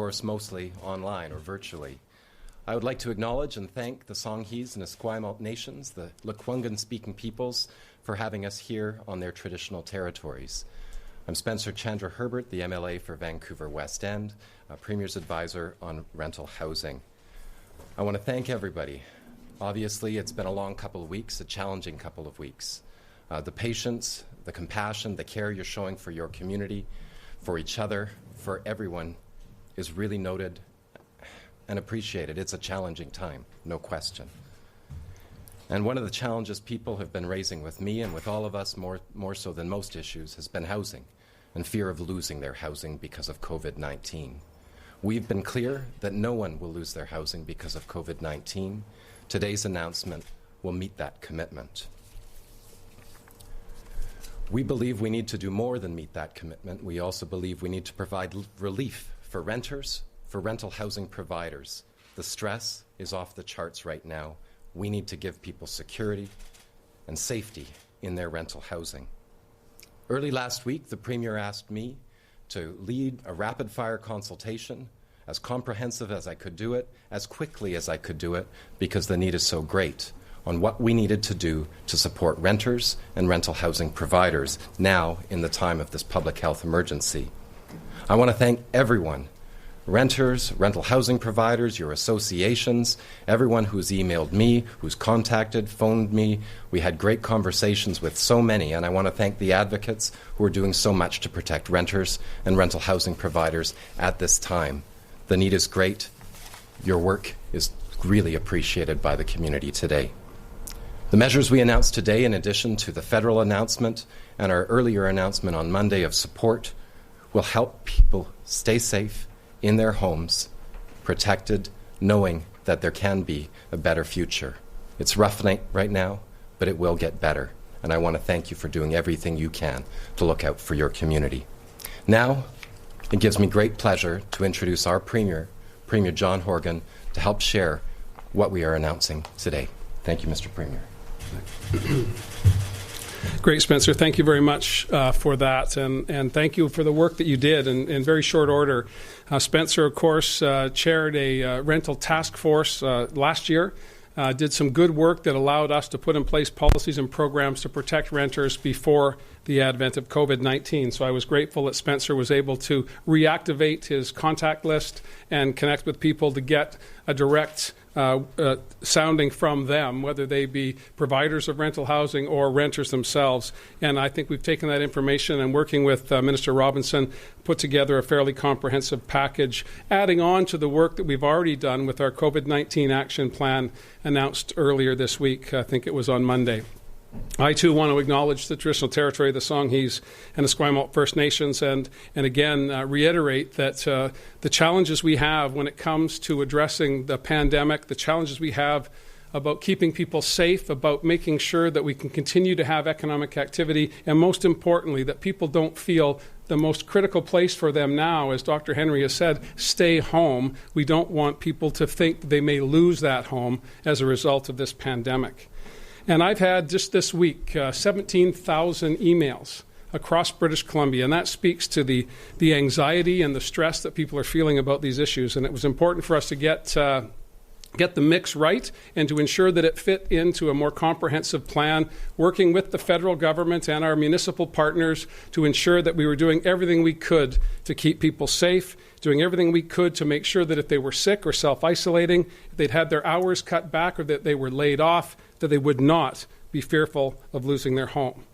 course, mostly online or virtually. I would like to acknowledge and thank the Songhees and Esquimalt nations, the Lekwungen-speaking peoples, for having us here on their traditional territories. I'm Spencer Chandra Herbert, the MLA for Vancouver-West End, Premier's advisor on rental housing. I want to thank everybody. Obviously, it's been a long couple of weeks, a challenging couple of weeks. The patience, the compassion, the care you're showing for your community, for each other, for everyone is really noted and appreciated. It's a challenging time, no question. And one of the challenges people have been raising with me and with all of us more so than most issues has been housing and fear of losing their housing because of COVID-19. We've been clear that no one will lose their housing because of COVID-19. Today's announcement will meet that commitment. We believe we need to do more than meet that commitment. We also believe we need to provide relief for renters, for rental housing providers. The stress is off the charts right now. We need to give people security and safety in their rental housing. Early last week, the Premier asked me to lead a rapid-fire consultation, as comprehensive as I could do it, as quickly as I could do it, because the need is so great, on what we needed to do to support renters and rental housing providers now in the time of this public health emergency. I want to thank everyone, renters, rental housing providers, your associations, everyone who's emailed me, who's contacted, phoned me. We had great conversations with so many, and I want to thank the advocates who are doing so much to protect renters and rental housing providers at this time. The need is great. Your work is really appreciated by the community today. The measures we announced today, in addition to the federal announcement and our earlier announcement on Monday of support, will help people stay safe in their homes, protected, knowing that there can be a better future. It's rough right now, but it will get better. And I want to thank you for doing everything you can to look out for your community. Now, it gives me great pleasure to introduce our Premier, Premier John Horgan, to help share what we are announcing today. Thank you, Mr. Premier. Great, Spencer. Thank you very much for that, and thank you for the work that you did in very short order. Spencer, of course, chaired a rental task force last year, did some good work that allowed us to put in place policies and programs to protect renters before the advent of COVID-19. So I was grateful that Spencer was able to reactivate his contact list and connect with people to get a direct sounding from them, whether they be providers of rental housing or renters themselves. And I think we've taken that information and, working with Minister Robinson, put together a fairly comprehensive package, adding on to the work that we've already done with our COVID-19 action plan announced earlier this week. I think it was on Monday. I, too, want to acknowledge the traditional territory of the Songhees and Esquimalt First Nations and again, reiterate that the challenges we have when it comes to addressing the pandemic, the challenges we have about keeping people safe, about making sure that we can continue to have economic activity, and most importantly, that people don't feel the most critical place for them now, as Dr. Henry has said, stay home. We don't want people to think they may lose that home as a result of this pandemic. And I've had, just this week, 17,000 emails across British Columbia, and that speaks to the anxiety and the stress that people are feeling about these issues. And it was important for us to get the mix right and to ensure that it fit into a more comprehensive plan, working with the federal government and our municipal partners to ensure that we were doing everything we could to keep people safe, doing everything we could to make sure that if they were sick or self-isolating, if they'd had their hours cut back or that they were laid off, that they would not be fearful of losing their home.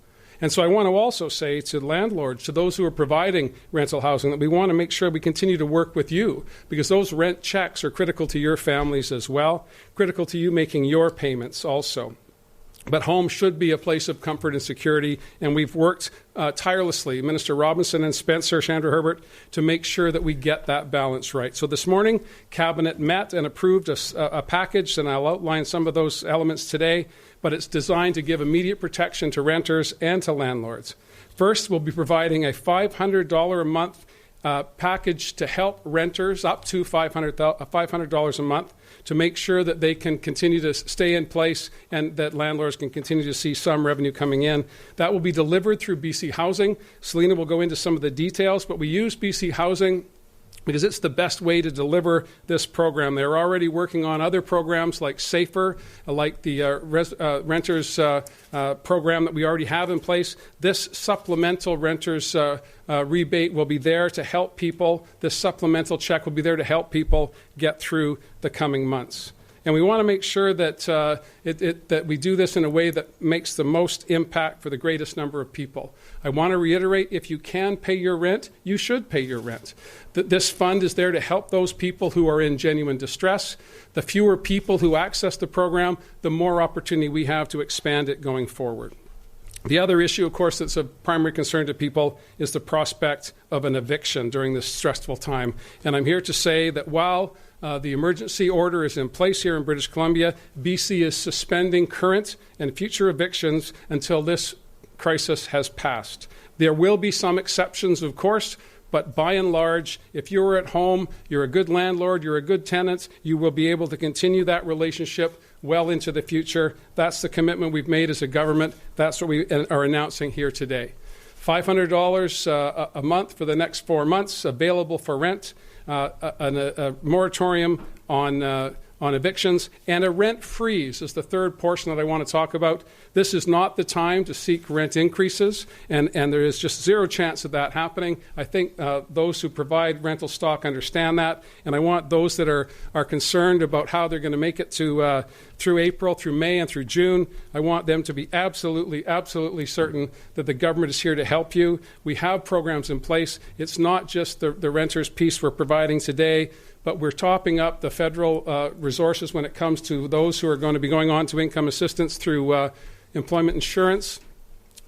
And so I want to also say to landlords, to those who are providing rental housing, that we want to make sure we continue to work with you, because those rent checks are critical to your families as well, critical to you making your payments also. But home should be a place of comfort and security, and we've worked tirelessly, Minister Robinson and Spencer Chandra Herbert, to make sure that we get that balance right. So this morning, Cabinet met and approved a package, and I'll outline some of those elements today, but it's designed to give immediate protection to renters and to landlords. First, we'll be providing a $500 a month package to help renters up to $500 a month to make sure that they can continue to stay in place and that landlords can continue to see some revenue coming in. That will be delivered through BC Housing. Selina will go into some of the details, but we use BC Housing because it's the best way to deliver this program. They're already working on other programs like SAFER, like the renters program that we already have in place. This supplemental renters rebate will be there to help people. This supplemental check will be there to help people get through the coming months. And we want to make sure that that we do this in a way that makes the most impact for the greatest number of people. I want to reiterate, if you can pay your rent, you should pay your rent. This fund is there to help those people who are in genuine distress. The fewer people who access the program, the more opportunity we have to expand it going forward. The other issue, of course, that's a primary concern to people is the prospect of an eviction during this stressful time. And I'm here to say that while the emergency order is in place here in British Columbia, BC is suspending current and future evictions until this crisis has passed. There will be some exceptions, of course, but by and large, if you're at home, you're a good landlord, you're a good tenant, you will be able to continue that relationship well into the future. That's the commitment we've made as a government. That's what we are announcing here today. $500 a month for the next 4 months, available for rent, a moratorium on evictions, and a rent freeze is the third portion that I want to talk about. This is not the time to seek rent increases, and there is just zero chance of that happening. I think those who provide rental stock understand that, and I want those that are concerned about how they're going to make it to through April, through May, and through June, I want them to be absolutely certain that the government is here to help you. We have programs in place. It's not just the renters piece we're providing today, but we're topping up the federal resources when it comes to those who are going to be going on to income assistance through employment insurance.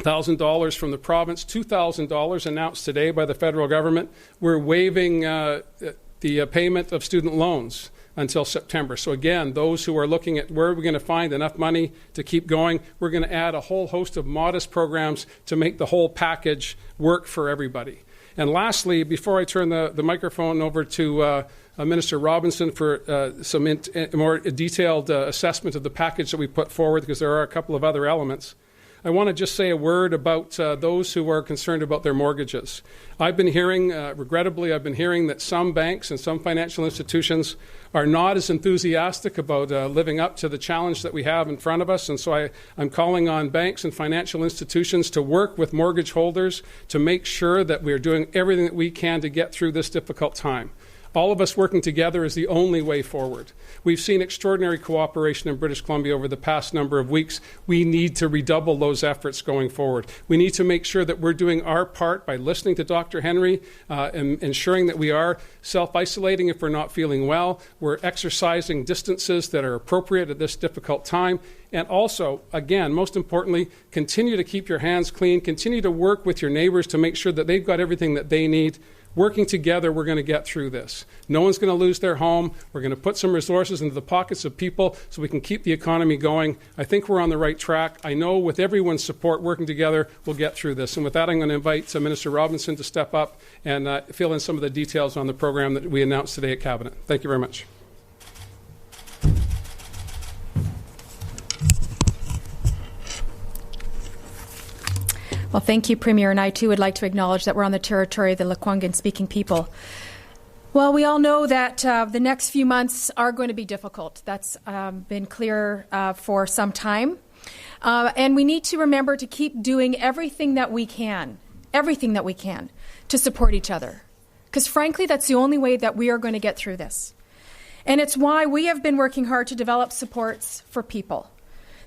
$1,000 from the province, $2,000 announced today by the federal government. We're waiving the payment of student loans until September. So again, those who are looking at where are we going to find enough money to keep going, we're going to add a whole host of modest programs to make the whole package work for everybody. And lastly, before I turn the microphone over to Minister Robinson for some more detailed assessment of the package that we put forward, because there are a couple of other elements, I want to just say a word about those who are concerned about their mortgages. I've been hearing, regrettably, that some banks and some financial institutions are not as enthusiastic about living up to the challenge that we have in front of us. And so I'm calling on banks and financial institutions to work with mortgage holders to make sure that we're doing everything that we can to get through this difficult time. All of us working together is the only way forward. We've seen extraordinary cooperation in British Columbia over the past number of weeks. We need to redouble those efforts going forward. We need to make sure that we're doing our part by listening to Dr. Henry and ensuring that we are self-isolating if we're not feeling well. We're exercising distances that are appropriate at this difficult time. And also, again, most importantly, continue to keep your hands clean. Continue to work with your neighbors to make sure that they've got everything that they need. Working together, we're going to get through this. No one's going to lose their home. We're going to put some resources into the pockets of people so we can keep the economy going. I think we're on the right track. I know with everyone's support, working together, we'll get through this. And with that, I'm going to invite Minister Robinson to step up and fill in some of the details on the program that we announced today at Cabinet. Thank you very much. Well, thank you, Premier, and I too would like to acknowledge that we're on the territory of the Lekwungen-speaking people. Well, we all know that the next few months are going to be difficult. That's been clear for some time. And we need to remember to keep doing everything that we can to support each other. Because frankly, that's the only way that we are going to get through this. And it's why we have been working hard to develop supports for people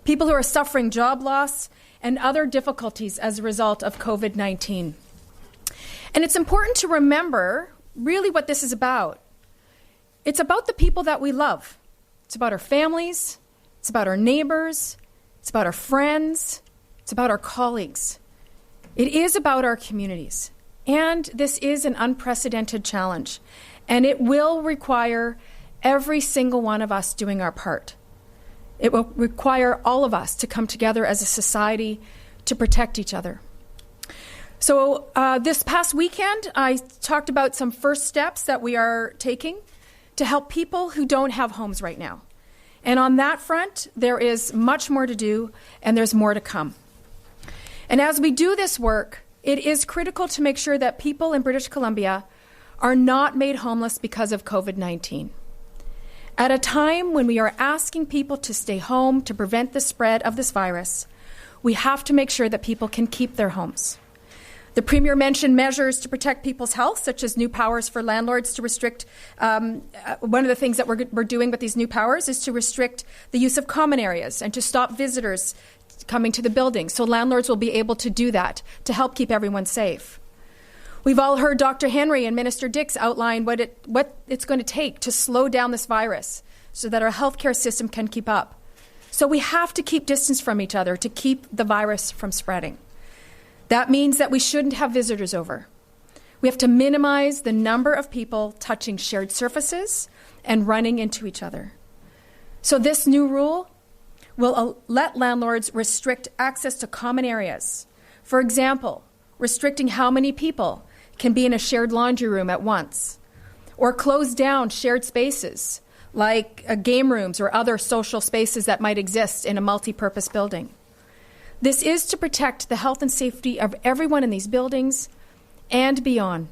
who are suffering job loss and other difficulties as a result of COVID-19. And it's important to remember really what this is about. It's about the people that we love. It's about our families. It's about our neighbors. It's about our friends. It's about our colleagues. It is about our communities. And this is an unprecedented challenge. And it will require every single one of us doing our part. It will require all of us to come together as a society to protect each other. So this past weekend, I talked about some first steps that we are taking to help people who don't have homes right now. And on that front, there is much more to do, and there's more to come. And as we do this work, it is critical to make sure that people in British Columbia are not made homeless because of COVID-19. At a time when we are asking people to stay home to prevent the spread of this virus, we have to make sure that people can keep their homes. The Premier mentioned measures to protect people's health, such as new powers for landlords to restrict. One of the things that we're doing with these new powers is to restrict the use of common areas and to stop visitors coming to the building. So landlords will be able to do that to help keep everyone safe. We've all heard Dr. Henry and Minister Dix outline what it's going to take to slow down this virus so that our healthcare system can keep up. So we have to keep distance from each other to keep the virus from spreading. That means that we shouldn't have visitors over. We have to minimize the number of people touching shared surfaces and running into each other. So this new rule will let landlords restrict access to common areas. For example, restricting how many people can be in a shared laundry room at once, or close down shared spaces like game rooms or other social spaces that might exist in a multi-purpose building. This is to protect the health and safety of everyone in these buildings and beyond.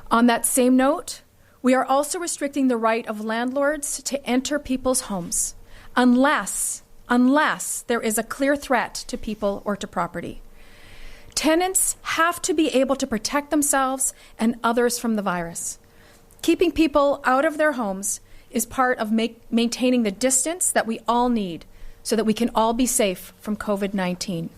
On that same note, we are also restricting the right of landlords to enter people's homes unless there is a clear threat to people or to property. Tenants have to be able to protect themselves and others from the virus. Keeping people out of their homes is part of maintaining the distance that we all need so that we can all be safe from COVID-19.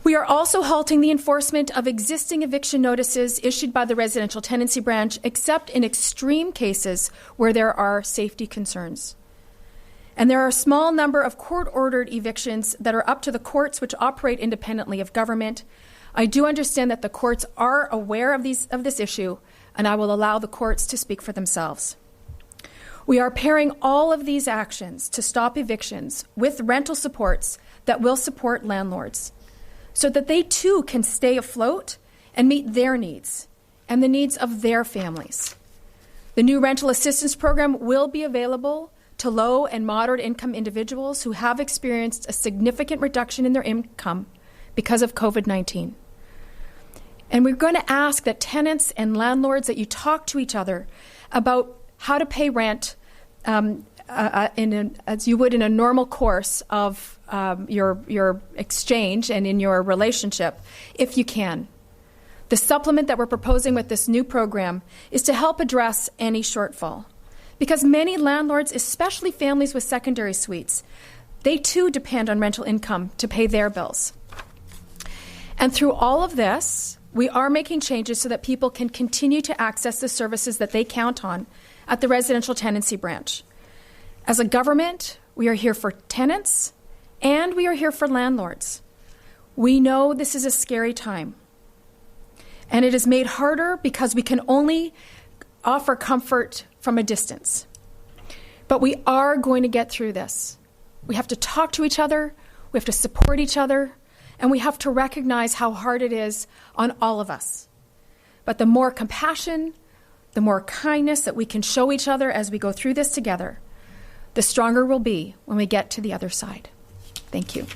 We are also halting the enforcement of existing eviction notices issued by the residential tenancy branch, except in extreme cases where there are safety concerns. And there are a small number of court-ordered evictions that are up to the courts, which operate independently of government. I do understand that the courts are aware of this issue, and I will allow the courts to speak for themselves. We are pairing all of these actions to stop evictions with rental supports that will support landlords so that they too can stay afloat and meet their needs and the needs of their families. The new rental assistance program will be available to low and moderate income individuals who have experienced a significant reduction in their income because of COVID-19. And we're going to ask that tenants and landlords that you talk to each other about how to pay rent as you would in a normal course of your exchange and in your relationship, if you can. The supplement that we're proposing with this new program is to help address any shortfall. Because many landlords, especially families with secondary suites, they too depend on rental income to pay their bills. And through all of this, we are making changes so that people can continue to access the services that they count on at the residential tenancy branch. As a government, we are here for tenants and we are here for landlords. We know this is a scary time. And it is made harder because we can only offer comfort from a distance. But we are going to get through this. We have to talk to each other, we have to support each other, and we have to recognize how hard it is on all of us. But the more compassion, the more kindness that we can show each other as we go through this together, the stronger we'll be when we get to the other side. Thank you.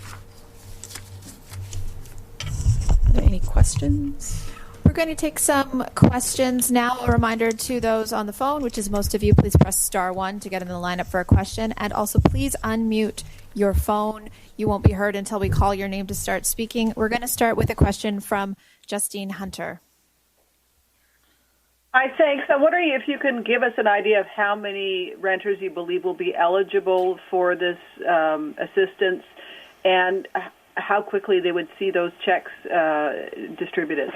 Are there any questions? We're going to take some questions now. A reminder to those on the phone, which is most of you, please press *1 to get in the lineup for a question. And also please unmute your phone. You won't be heard until we call your name to start speaking. We're going to start with a question from Justine Hunter. Hi, thanks. I'm wondering if you can give us an idea of how many renters you believe will be eligible for this assistance and how quickly they would see those checks distributed.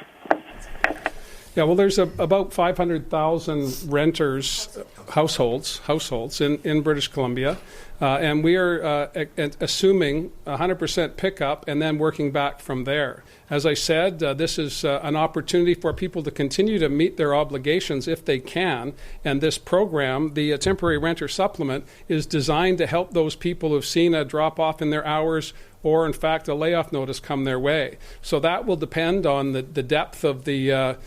Yeah, well, there's about 500,000 renters, households in British Columbia, and we are assuming 100% pickup and then working back from there. As I said, this is an opportunity for people to continue to meet their obligations if they can, and this program, the Temporary Renter Supplement, is designed to help those people who've seen a drop-off in their hours or, in fact, a layoff notice come their way. So that will depend on the depth of the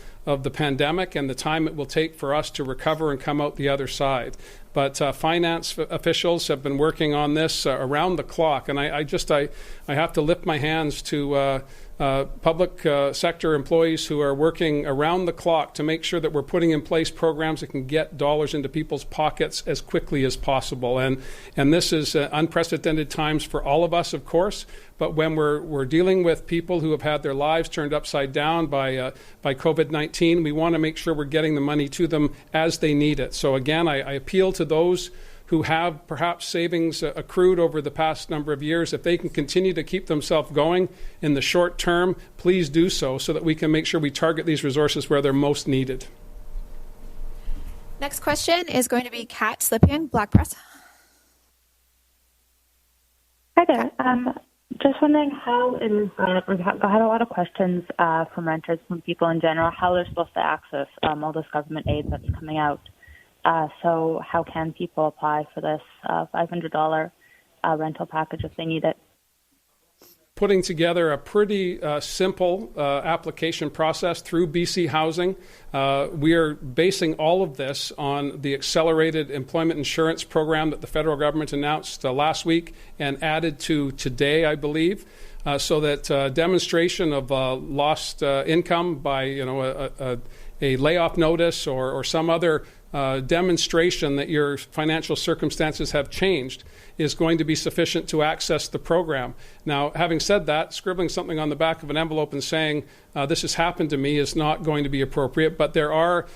pandemic and the time it will take for us to recover and come out the other side. But finance officials have been working on this around the clock, and I have to lift my hands to public sector employees who are working around the clock to make sure that we're putting in place programs that can get dollars into people's pockets as quickly as possible. And this is unprecedented times for all of us, of course. But when we're dealing with people who have had their lives turned upside down by COVID-19, we want to make sure we're getting the money to them as they need it. So again, I appeal to those who have perhaps savings accrued over the past number of years. If they can continue to keep themselves going in the short term, please do so that we can make sure we target these resources where they're most needed. Next question is going to be Kat Slippian, Black Press. Hi there. Just wondering how it is, we've had a lot of questions from renters, from people in general, how they're supposed to access all this government aid that's coming out. So how can people apply for this $500 rental package if they need it? Putting together a pretty simple application process through BC Housing. We are basing all of this on the accelerated employment insurance program that the federal government announced last week and added to today, I believe. So that demonstration of lost income by a layoff notice or some other demonstration that your financial circumstances have changed is going to be sufficient to access the program. Now, having said that, scribbling something on the back of an envelope and saying, this has happened to me is not going to be appropriate, but there are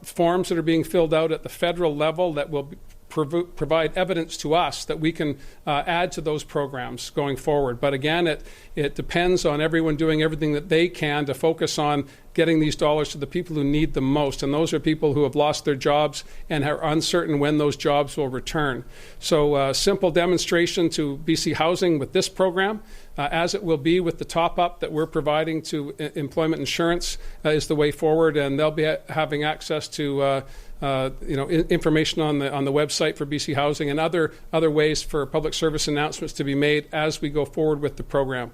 forms that are being filled out at the federal level that will provide evidence to us that we can add to those programs going forward. But again, it depends on everyone doing everything that they can to focus on getting these dollars to the people who need them most. And those are people who have lost their jobs and are uncertain when those jobs will return. So simple demonstration to BC Housing with this program, as it will be with the top-up that we're providing to employment insurance is the way forward. And they'll be having access to information on the website for BC Housing and other ways for public service announcements to be made as we go forward with the program.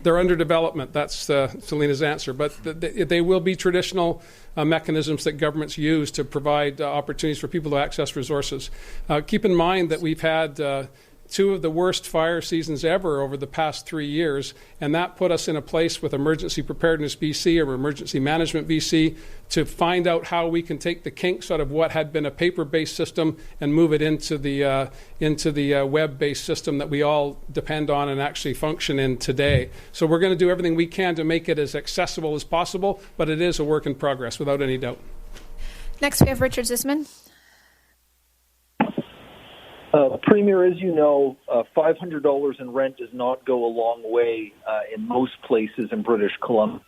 They're under development. That's Selina's answer. But they will be traditional mechanisms that governments use to provide opportunities for people to access resources. Keep in mind that we've had two of the worst fire seasons ever over the past 3 years, and that put us in a place with Emergency Preparedness BC or Emergency Management BC to find out how we can take the kinks out of what had been a paper-based system and move it into the web-based system that we all depend on and actually function in today. So we're going to do everything we can to make it as accessible as possible, but it is a work in progress, without any doubt. Next, we have Richard Zisman. Premier, as you know, $500 in rent does not go a long way in most places in British Columbia.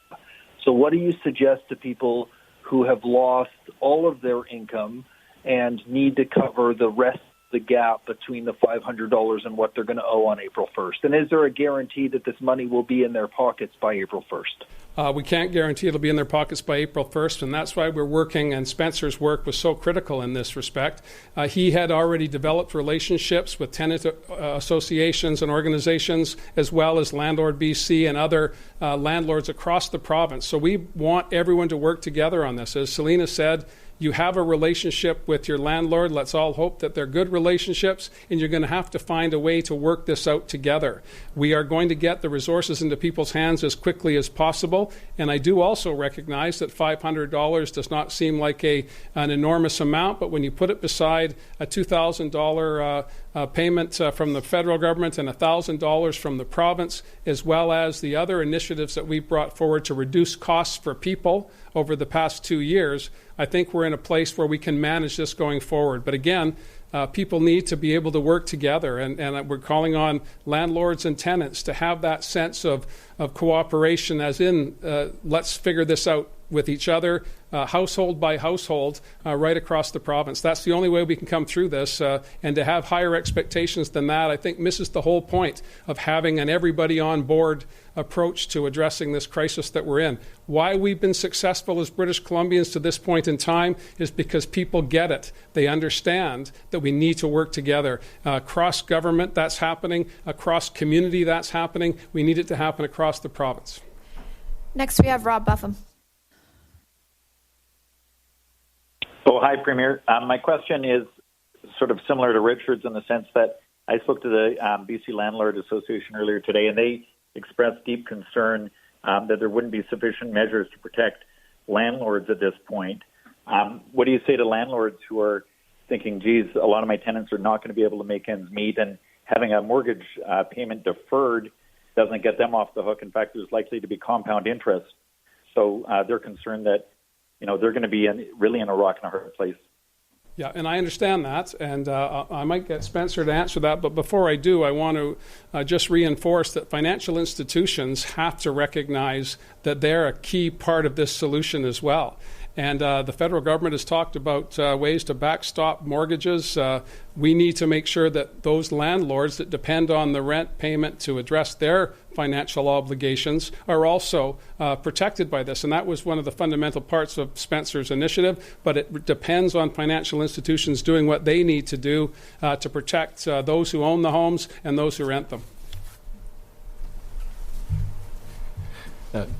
So what do you suggest to people who have lost all of their income and need to cover the rest of the gap between the $500 and what they're going to owe on April 1st? And is there a guarantee that this money will be in their pockets by April 1st? We can't guarantee it'll be in their pockets by April 1st, and that's why we're working, and Spencer's work was so critical in this respect. He had already developed relationships with tenant associations and organizations, as well as Landlord BC and other landlords across the province. So we want everyone to work together on this. As Selina said, you have a relationship with your landlord. Let's all hope that they're good relationships, and you're going to have to find a way to work this out together. We are going to get the resources into people's hands as quickly as possible, and I do also recognize that $500 does not seem like an enormous amount, but when you put it beside a $2,000 payment from the federal government and $1,000 from the province, as well as the other initiatives that we've brought forward to reduce costs for people over the past 2 years, I think we're in a place where we can manage this going forward. But again, people need to be able to work together, and we're calling on landlords and tenants to have that sense of cooperation, as in let's figure this out with each other, household by household, right across the province. That's the only way we can come through this, and to have higher expectations than that, I think, misses the whole point of having an everybody on board approach to addressing this crisis that we're in. Why we've been successful as British Columbians to this point in time is because people get it. They understand that we need to work together. Across government, that's happening. Across community, that's happening. We need it to happen across the province. Next, we have Rob Buffum. Oh, hi, Premier. My question is sort of similar to Richard's in the sense that I spoke to the BC Landlord Association earlier today, and they expressed deep concern that there wouldn't be sufficient measures to protect landlords at this point. What do you say to landlords who are thinking, geez, a lot of my tenants are not going to be able to make ends meet, and having a mortgage payment deferred doesn't get them off the hook. In fact, there's likely to be compound interest. So they're concerned that, they're going to be really in a rock and a hard place. Yeah, and I understand that, and I might get Spencer to answer that, but before I do, I want to just reinforce that financial institutions have to recognize that they're a key part of this solution as well. And the federal government has talked about ways to backstop mortgages. We need to make sure that those landlords that depend on the rent payment to address their financial obligations are also protected by this. And that was one of the fundamental parts of Spencer's initiative. But it depends on financial institutions doing what they need to do to protect those who own the homes and those who rent them.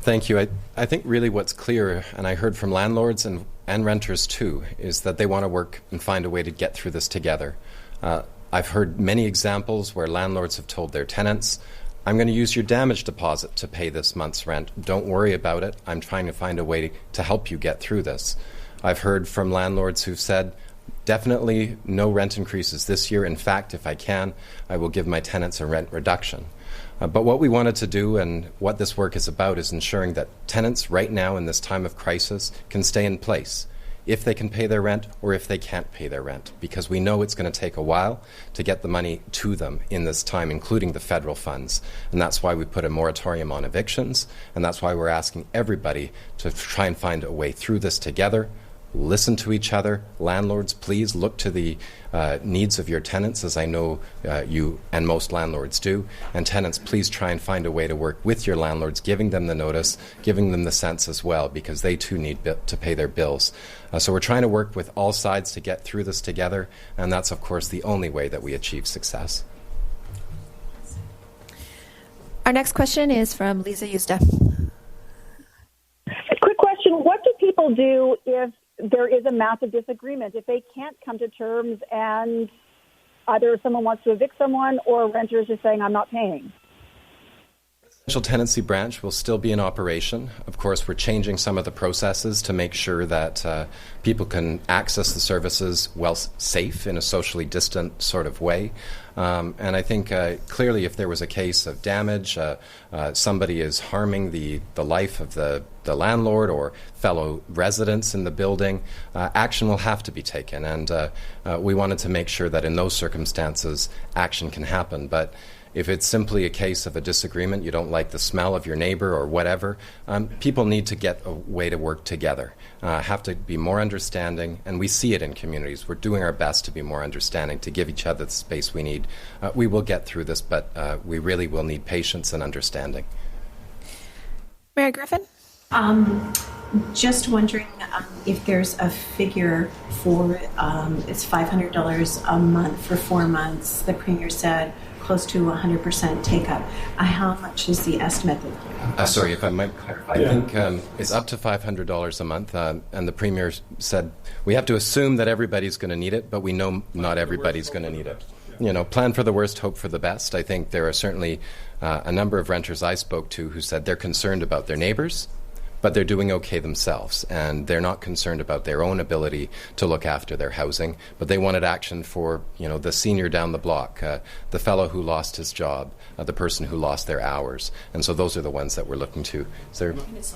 Thank you. I think really what's clear, and I heard from landlords and renters too, is that they want to work and find a way to get through this together. I've heard many examples where landlords have told their tenants, I'm going to use your damage deposit to pay this month's rent. Don't worry about it. I'm trying to find a way to help you get through this. I've heard from landlords who've said, definitely no rent increases this year. In fact, if I can, I will give my tenants a rent reduction. But what we wanted to do and what this work is about is ensuring that tenants right now in this time of crisis can stay in place if they can pay their rent or if they can't pay their rent, because we know it's going to take a while to get the money to them in this time, including the federal funds. And that's why we put a moratorium on evictions, and that's why we're asking everybody to try and find a way through this together. Listen to each other. Landlords, please look to the needs of your tenants, as I know you and most landlords do. And tenants, please try and find a way to work with your landlords, giving them the notice, giving them the sense as well, because they too need to pay their bills. So we're trying to work with all sides to get through this together, and that's, of course, the only way that we achieve success. Our next question is from Lisa Eusda. A quick question. What do people do if there is a massive disagreement, if they can't come to terms and either someone wants to evict someone or renters are saying, I'm not paying? The tenancy branch will still be in operation. Of course, we're changing some of the processes to make sure that people can access the services while safe in a socially distant sort of way. And I think clearly if there was a case of damage, somebody is harming the life of the landlord or fellow residents in the building, action will have to be taken. And we wanted to make sure that in those circumstances, action can happen. But if it's simply a case of a disagreement, you don't like the smell of your neighbor or whatever, people need to get a way to work together, have to be more understanding, and we see it in communities. We're doing our best to be more understanding, to give each other the space we need. We will get through this, but we really will need patience and understanding. Mary Griffin? Just wondering if there's a figure for, it's $500 a month for 4 months. The Premier said close to 100% take-up. How much is the estimate? Sorry, if I might clarify. I think it's up to $500 a month, and the Premier said we have to assume that everybody's going to need it, but we know not everybody's going to need it. Plan for the worst, hope for the best. I think there are certainly a number of renters I spoke to who said they're concerned about their neighbors, but they're doing okay themselves, and they're not concerned about their own ability to look after their housing, but they wanted action for, the senior down the block, the fellow who lost his job, the person who lost their hours, and so those are the ones that we're looking to. And it's 3 months.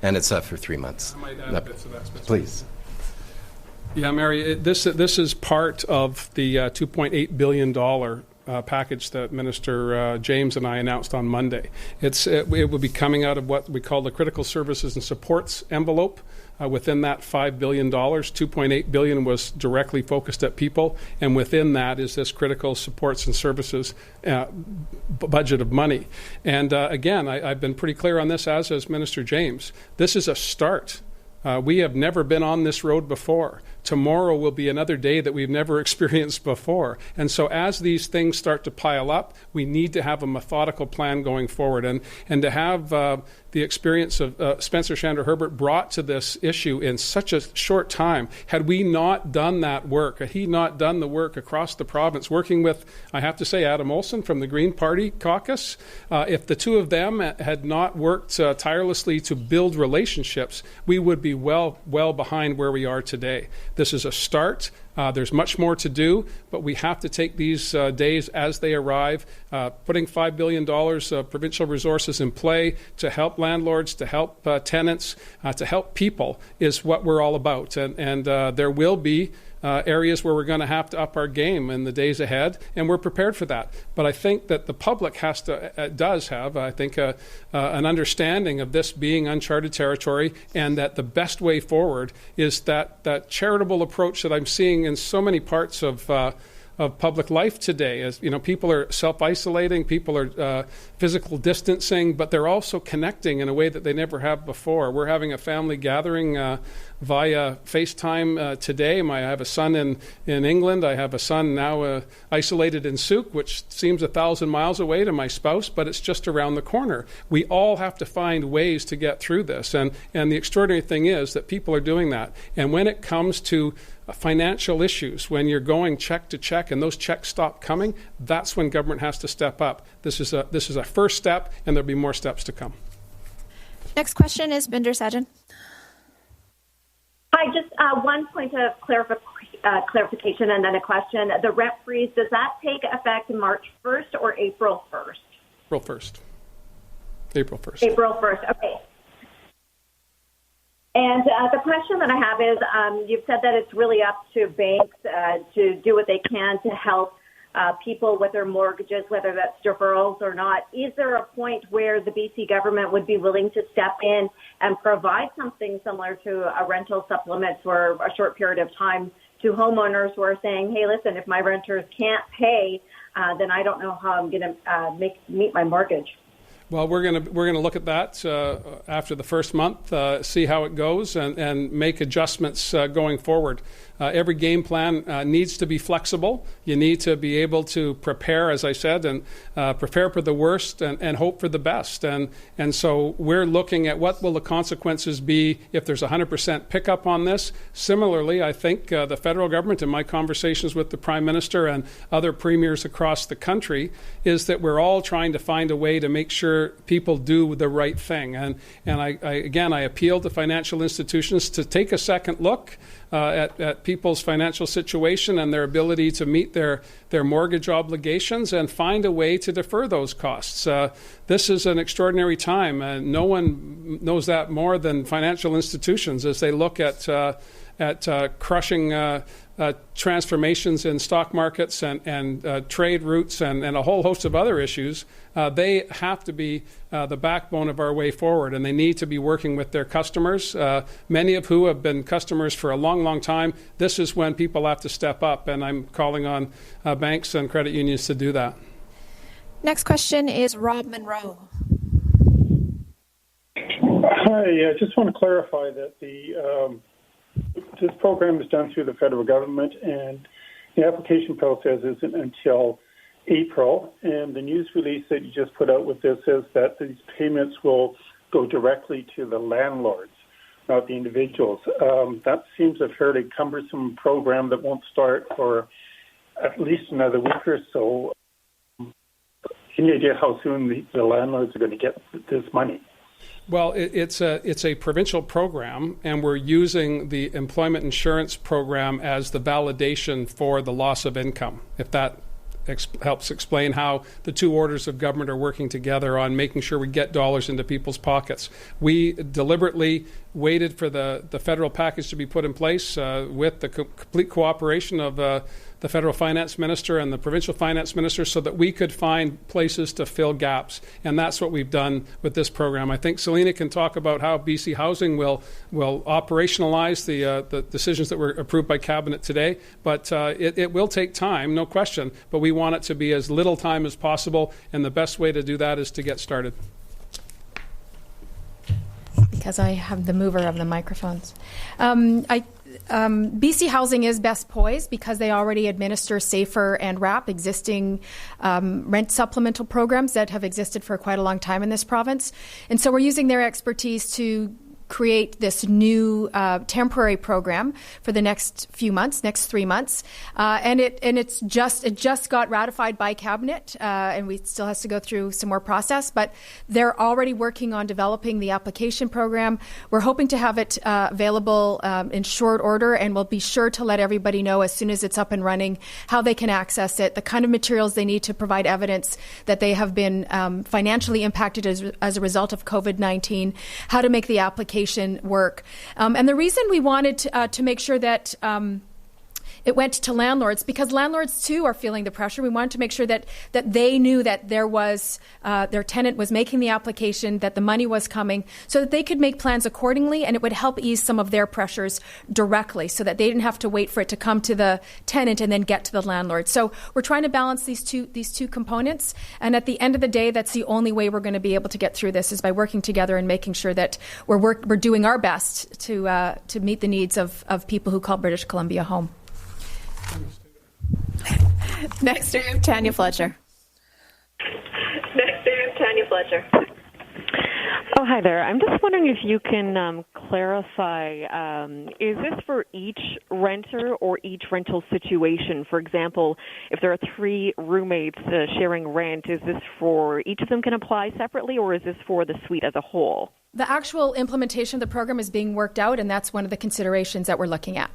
And it's for 3 months. I might add a bit to that, please. Yeah, Mary, this is part of the $2.8 billion package that Minister James and I announced on Monday. It will be coming out of what we call the Critical Services and Supports envelope. Within that $5 billion, $2.8 billion was directly focused at people, and within that is this Critical Supports and Services budget of money. And again, I've been pretty clear on this, as has Minister James. This is a start. We have never been on this road before. Tomorrow will be another day that we've never experienced before. And so as these things start to pile up, we need to have a methodical plan going forward. And to have the experience of Spencer Chandra Herbert brought to this issue in such a short time. Had we not done that work, had he not done the work across the province, working with, I have to say, Adam Olsen from the Green Party caucus, if the two of them had not worked tirelessly to build relationships, we would be well behind where we are today. This is a start. There's much more to do, but we have to take these days as they arrive, putting $5 billion of provincial resources in play to help landlords, to help tenants, to help people is what we're all about. And there will be areas where we're going to have to up our game in the days ahead, and we're prepared for that. But I think that the public does have, I think, an understanding of this being uncharted territory, and that the best way forward is that charitable approach that I'm seeing in so many parts of public life today. As you know, people are self-isolating, people are physical distancing, but they're also connecting in a way that they never have before. We're having a family gathering via FaceTime today. I have a son in England. I have a son now isolated in Souk, which seems 1,000 miles away to my spouse, but it's just around the corner. We all have to find ways to get through this, and the extraordinary thing is that people are doing that. And when it comes to financial issues, when you're going check to check and those checks stop coming, that's when government has to step up. This is a first step, and there'll be more steps to come. Next question is Binder Sajan. Hi, just one point of clarification and then a question. The rent freeze, does that take effect March 1st or April 1st? April 1st. April 1st. April 1st, okay. And the question that I have is, you've said that it's really up to banks to do what they can to help people with their mortgages, whether that's deferrals or not. Is there a point where the BC government would be willing to step in and provide something similar to a rental supplement for a short period of time to homeowners who are saying, hey, listen, if my renters can't pay, then I don't know how I'm going to meet my mortgage? Well, we're going to look at that after the first month, see how it goes, and make adjustments going forward. Every game plan needs to be flexible. You need to be able to prepare, as I said, and prepare for the worst and hope for the best. And so we're looking at what will the consequences be if there's 100% pickup on this. Similarly, I think the federal government, in my conversations with the Prime Minister and other premiers across the country, is that we're all trying to find a way to make sure people do the right thing. And I appeal to financial institutions to take a second look at people's financial situation and their ability to meet their mortgage obligations and find a way to defer those costs. This is an extraordinary time, and no one knows that more than financial institutions as they look at crushing transformations in stock markets and trade routes and a whole host of other issues. They have to be the backbone of our way forward, and they need to be working with their customers, many of who have been customers for a long, long time. This is when people have to step up, and I'm calling on banks and credit unions to do that. Next question is Rob Monroe. Hi, I just want to clarify that this program is done through the federal government, and the application process isn't until April. And the news release that you just put out with this says that these payments will go directly to the landlords, not the individuals. That seems a fairly cumbersome program that won't start for at least another week or so. Any idea how soon the landlords are going to get this money? Well, it's a provincial program, and we're using the employment insurance program as the validation for the loss of income, if that helps explain how the two orders of government are working together on making sure we get dollars into people's pockets. We deliberately waited for the federal package to be put in place with the complete cooperation of the federal finance minister and the provincial finance minister so that we could find places to fill gaps. And that's what we've done with this program. I think Selina can talk about how BC Housing will operationalize the decisions that were approved by Cabinet today. But it will take time, no question, but we want it to be as little time as possible, and the best way to do that is to get started. Because I have the mover of the microphones. BC Housing is best poised because they already administer SAFER and RAP, existing rent supplemental programs that have existed for quite a long time in this province. And so we're using their expertise to create this new temporary program for the next few months, next 3 months, and it just got ratified by cabinet, and we still has to go through some more process. But they're already working on developing the application program. We're hoping to have it available in short order, and we'll be sure to let everybody know as soon as it's up and running how they can access it, the kind of materials they need to provide evidence that they have been financially impacted as a result of COVID-19, how to make the application work. And the reason we wanted to make sure that it went to landlords, because landlords too are feeling the pressure. We wanted to make sure that they knew that there was their tenant was making the application, that the money was coming, so that they could make plans accordingly, and it would help ease some of their pressures directly, so that they didn't have to wait for it to come to the tenant and then get to the landlord. So we're trying to balance these two components, and at the end of the day, that's the only way we're going to be able to get through this, is by working together and making sure that we're doing our best to meet the needs of people who call British Columbia home. Next, we have Tanya Fletcher. Oh, hi there. I'm just wondering if you can clarify, is this for each renter or each rental situation? For example, if there are 3 roommates sharing rent, is this for each of them can apply separately, or is this for the suite as a whole? The actual implementation of the program is being worked out, and that's one of the considerations that we're looking at.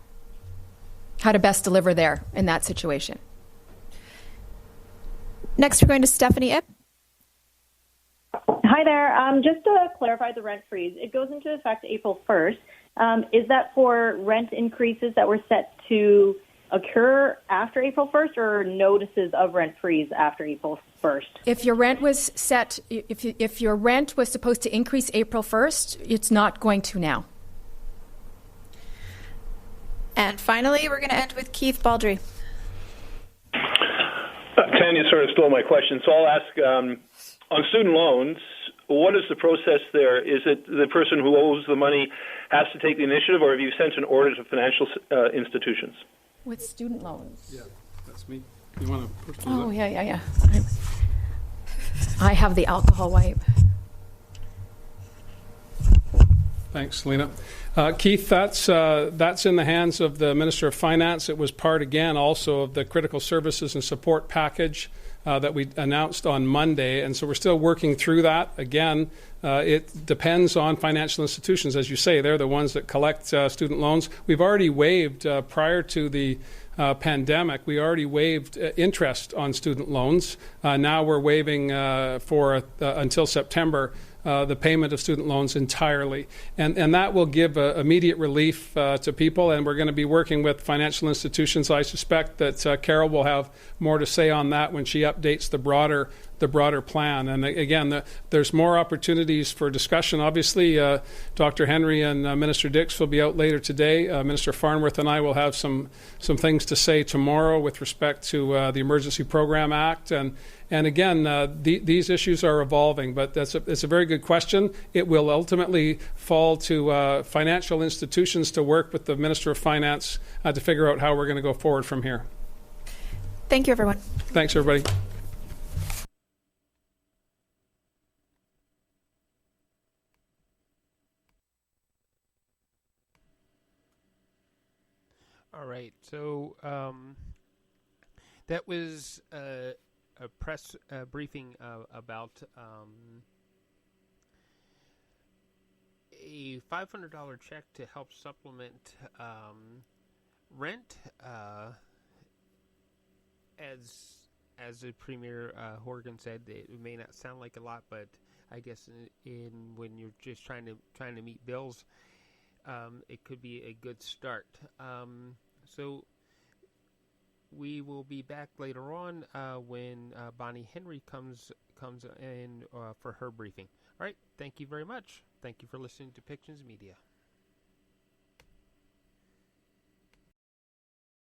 How to best deliver there in that situation. Next, we're going to Stephanie Ip. Hi there. Just to clarify the rent freeze, it goes into effect April 1st. Is that for rent increases that were set to occur after April 1st, or notices of rent freeze after April 1st? If your rent was set, if your rent was supposed to increase April 1st, it's not going to now. And finally, we're going to end with Keith Baldry. Tanya sort of stole my question, so I'll ask, on student loans, what is the process there? Is it the person who owes the money has to take the initiative, or have you sent an order to financial institutions? With student loans? Yeah, that's me. You want to push Oh, yeah. I have the alcohol wipe. Thanks, Selina. Keith, that's in the hands of the Minister of Finance. It was part, again, also of the critical services and support package that we announced on Monday, and so we're still working through that. Again, it depends on financial institutions. As you say, they're the ones that collect student loans. We've already waived, prior to the pandemic, we already waived interest on student loans. Now we're waiving for until September the payment of student loans entirely. And that will give immediate relief to people, and we're going to be working with financial institutions. I suspect that Carol will have more to say on that when she updates the broader plan. And again, there's more opportunities for discussion. Obviously, Dr. Henry and Minister Dix will be out later today. Minister Farnworth and I will have some things to say tomorrow with respect to the Emergency Program Act. And again, these issues are evolving, but it's a very good question. It will ultimately fall to financial institutions to work with the Minister of Finance to figure out how we're going to go forward from here. Thank you, everyone. Thanks, everybody. All right, so that was a press briefing about a $500 check to help supplement rent. As the Premier Horgan said, it may not sound like a lot, but I guess when you're just trying to meet bills, it could be a good start. So we will be back later on when Bonnie Henry comes in for her briefing. All right, thank you very much. Thank you for listening to Pictures Media.